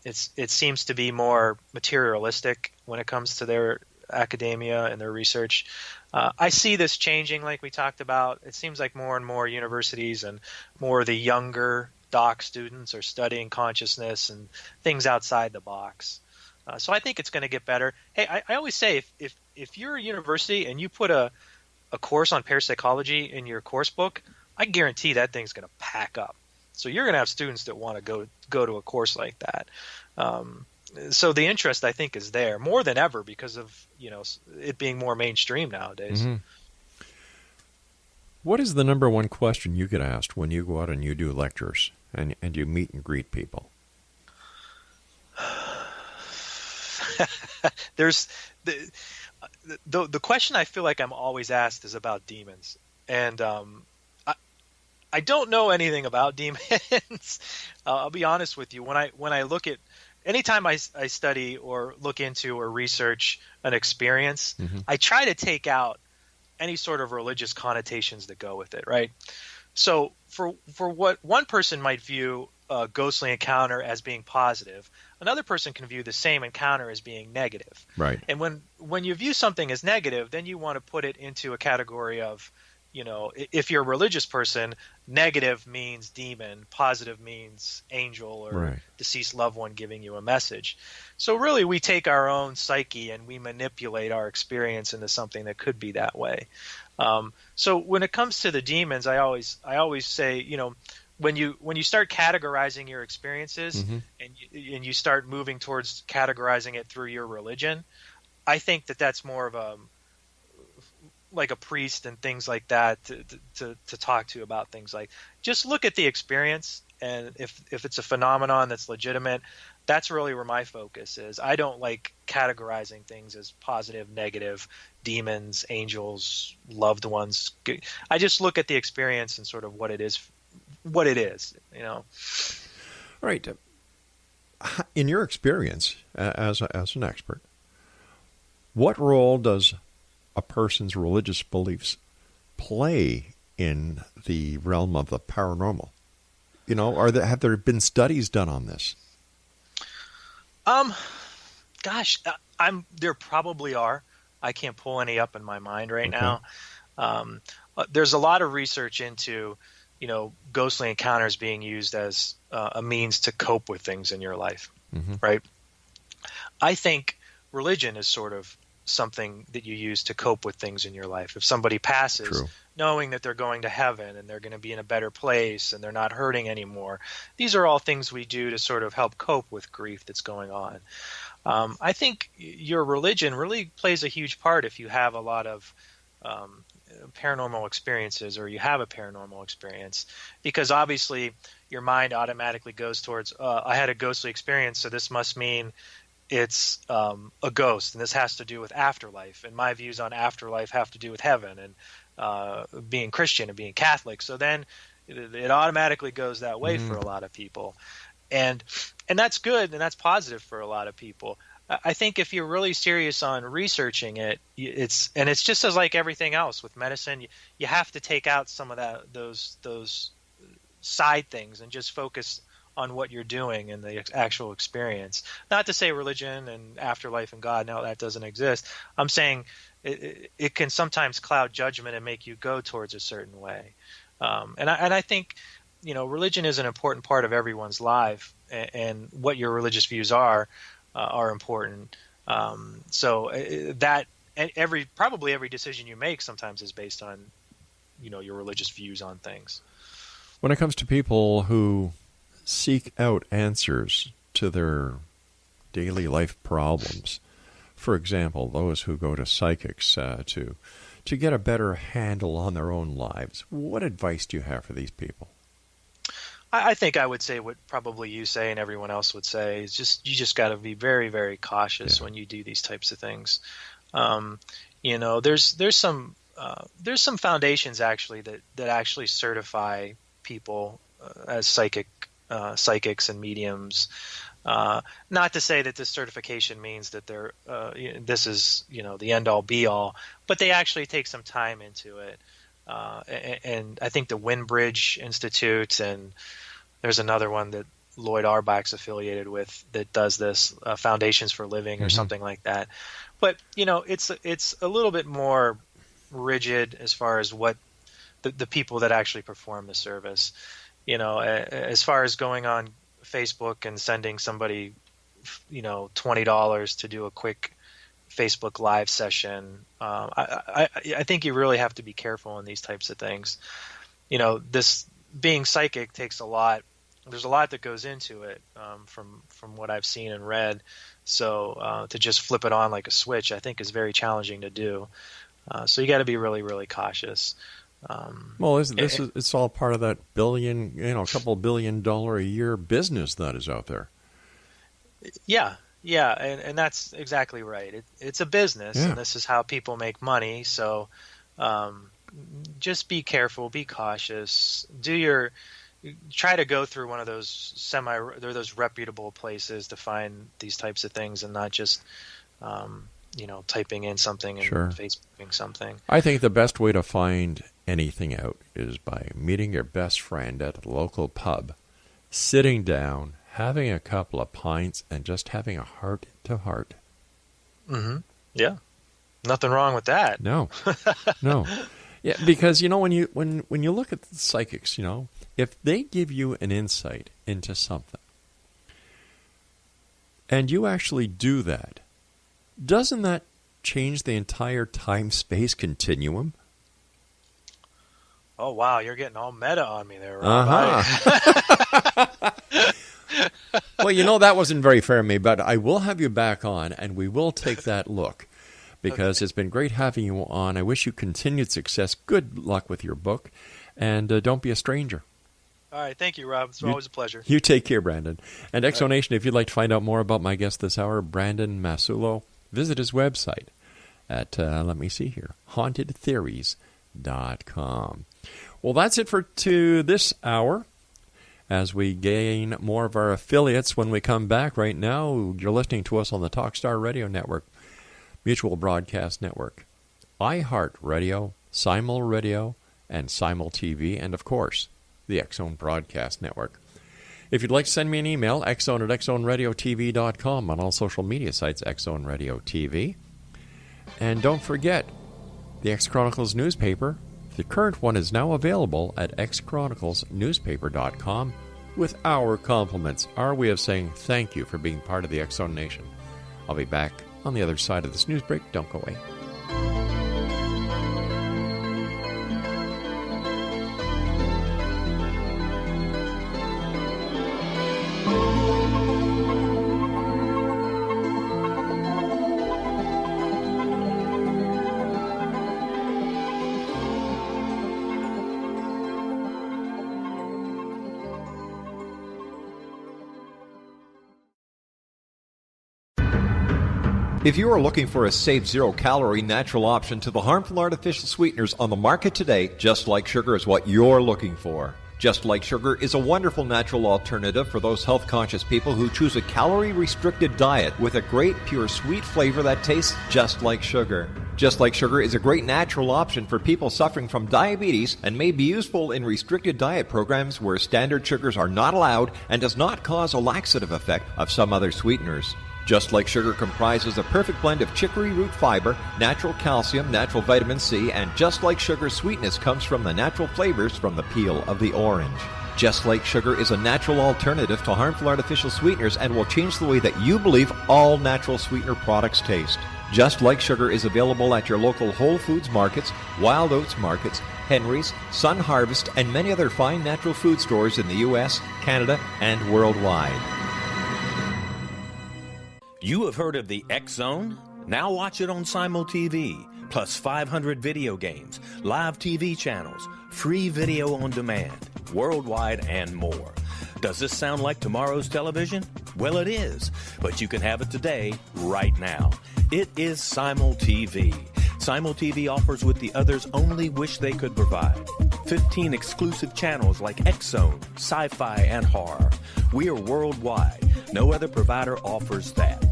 It seems to be more materialistic when it comes to their academia and their research. I see this changing, like we talked about. It seems like more and more universities and more of the younger doc students are studying consciousness and things outside the box. So I think it's going to get better. Hey, I always say if you're a university and you put a course on parapsychology in your course book, I guarantee that thing's going to pack up. So you're going to have students that want to go to a course like that. So the interest, I think, is there more than ever because of it being more mainstream nowadays. What is the number one question you get asked when you go out and you do lectures and you meet and greet people? There's the question I feel like I'm always asked is about demons, and I don't know anything about demons. I'll be honest with you. When I look at anytime I study or look into or research an experience, I try to take out any sort of religious connotations that go with it, right? So for what one person might view a ghostly encounter as being positive, another person can view the same encounter as being negative. Right. And when you view something as negative, then you want to put it into a category of, if you're a religious person, negative means demon, positive means angel or deceased loved one giving you a message. So really we take our own psyche and we manipulate our experience into something that could be that way. So when it comes to the demons, I always say, when you start categorizing your experiences and you start moving towards categorizing it through your religion, I think that's more of a like a priest and things like that to talk to about things like, just look at the experience, and if it's a phenomenon that's legitimate, that's really where my focus is. I don't like categorizing things as positive, negative, demons, angels, loved ones. I just look at the experience and sort of what it is. All right. In your experience as an expert, what role does a person's religious beliefs play in the realm of the paranormal? Have there been studies done on this? There probably are. I can't pull any up in my mind right now. There's a lot of research into, ghostly encounters being used as a means to cope with things in your life, right? I think religion is sort of something that you use to cope with things in your life. If somebody passes, knowing that they're going to heaven and they're going to be in a better place and they're not hurting anymore, these are all things we do to sort of help cope with grief that's going on. I think your religion really plays a huge part if you have a lot of paranormal experiences, or you have a paranormal experience, because obviously your mind automatically goes towards, I had a ghostly experience, so this must mean it's a ghost, and this has to do with afterlife, and my views on afterlife have to do with heaven and being Christian and being Catholic. So then it automatically goes that way for a lot of people, and that's good and that's positive for a lot of people. I think if you're really serious on researching it, it's just as like everything else with medicine, you have to take out some of those side things and just focus on what you're doing and the actual experience. Not to say religion and afterlife and God, no, that doesn't exist. I'm saying it can sometimes cloud judgment and make you go towards a certain way. And I think, religion is an important part of everyone's life, and what your religious views are important. So that probably every decision you make sometimes is based on, your religious views on things. When it comes to people who seek out answers to their daily life problems, for example, those who go to psychics to get a better handle on their own lives, what advice do you have for these people? I think I would say what probably you say and everyone else would say is you just got to be very, very cautious when you do these types of things. There's some foundations actually that actually certify people as psychics and mediums. Not to say that this certification means that they're this is the end all be all, but they actually take some time into it. And I think the Windbridge Institute, and there's another one that Lloyd Auerbach's affiliated with that does this, Foundations for Living or something like that. But it's a little bit more rigid as far as what the people that actually perform the service. As far as going on Facebook and sending somebody, $20 to do a quick Facebook Live session. I think you really have to be careful in these types of things. This being psychic takes a lot. There's a lot that goes into it from what I've seen and read. So to just flip it on like a switch, I think is very challenging to do. So you got to be really, really cautious. Well, it's all part of that a couple $1 billion a year business that is out there. Yeah, and that's exactly right. It's a business, and this is how people make money. So just be careful, be cautious. Try to go through one of those reputable places to find these types of things, and not just typing in something and Facebooking something. I think the best way to find anything out is by meeting your best friend at a local pub, sitting down, having a couple of pints, and just having a heart-to-heart. Mm-hmm. Yeah, nothing wrong with that. No. Yeah, because when you look at the psychics, if they give you an insight into something, and you actually do that, doesn't that change the entire time-space continuum? Oh, wow, you're getting all meta on me there, Rob. Well, that wasn't very fair of me, but I will have you back on, and we will take that look, because It's been great having you on. I wish you continued success. Good luck with your book, and don't be a stranger. All right, thank you, Rob. It's always a pleasure. You take care, Brandon. And Exonation, if you'd like to find out more about my guest this hour, Brandon Massullo, visit his website at, hauntedtheories.com. Well, that's it for this hour. As we gain more of our affiliates when we come back right now, you're listening to us on the Talkstar Radio Network, Mutual Broadcast Network, iHeartRadio, Simul Radio, and Simul TV, and of course, the X-Zone Broadcast Network. If you'd like to send me an email, xzone at xzoneradiotv.com, on all social media sites, X-Zone Radio TV. And don't forget, the X-Chronicles newspaper. The current one is now available at xchroniclesnewspaper.com with our compliments, our way of saying thank you for being part of the X-Zone Nation. I'll be back on the other side of this news break. Don't go away. If you are looking for a safe, zero-calorie natural option to the harmful artificial sweeteners on the market today, Just Like Sugar is what you're looking for. Just Like Sugar is a wonderful natural alternative for those health-conscious people who choose a calorie-restricted diet with a great, pure, sweet flavor that tastes just like sugar. Just Like Sugar is a great natural option for people suffering from diabetes and may be useful in restricted diet programs where standard sugars are not allowed and does not cause a laxative effect of some other sweeteners. Just Like Sugar comprises a perfect blend of chicory root fiber, natural calcium, natural vitamin C, and Just Like Sugar's sweetness comes from the natural flavors from the peel of the orange. Just Like Sugar is a natural alternative to harmful artificial sweeteners and will change the way that you believe all natural sweetener products taste. Just Like Sugar is available at your local Whole Foods markets, Wild Oats markets, Henry's, Sun Harvest, and many other fine natural food stores in the U.S., Canada, and worldwide. You have heard of the X-Zone? Now watch it on Simul TV, plus 500 video games, live TV channels, free video on demand, worldwide, and more. Does this sound like tomorrow's television? Well, it is, but you can have it today, right now. It is Simul TV. Simul TV offers what the others only wish they could provide. 15 exclusive channels like X-Zone, Sci-Fi, and Horror. We are worldwide. No other provider offers that.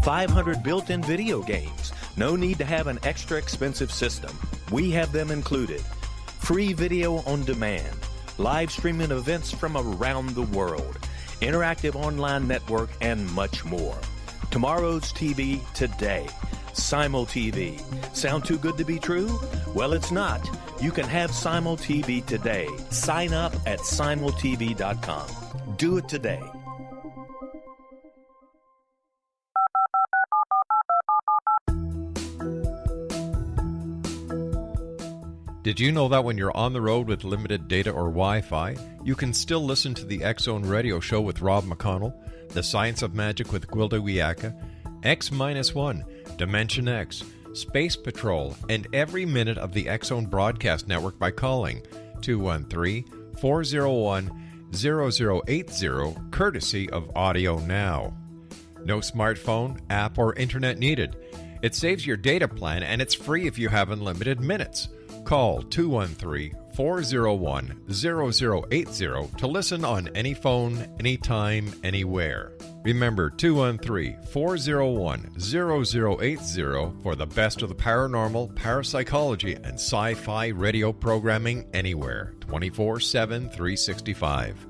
500 built-in video games. No need to have an extra expensive system. We have them included. Free video on demand. Live streaming events from around the world. Interactive online network, and much more. Tomorrow's TV today. Simul TV. Sound too good to be true? Well, it's not. You can have Simul TV today. Sign up at simultv.com. Do it today. Did you know that when you're on the road with limited data or Wi-Fi, you can still listen to the X-Zone Radio Show with Rob McConnell, The Science of Magic with Gwilda Wiyaka, X-1, Dimension X, Space Patrol, and every minute of the X-Zone Broadcast Network by calling 213-401-0080, courtesy of Audio Now. No smartphone, app, or internet needed. It saves your data plan, and it's free if you have unlimited minutes. Call 213-401-0080 to listen on any phone, anytime, anywhere. Remember, 213-401-0080 for the best of the paranormal, parapsychology, and sci-fi radio programming anywhere, 24/7, 365.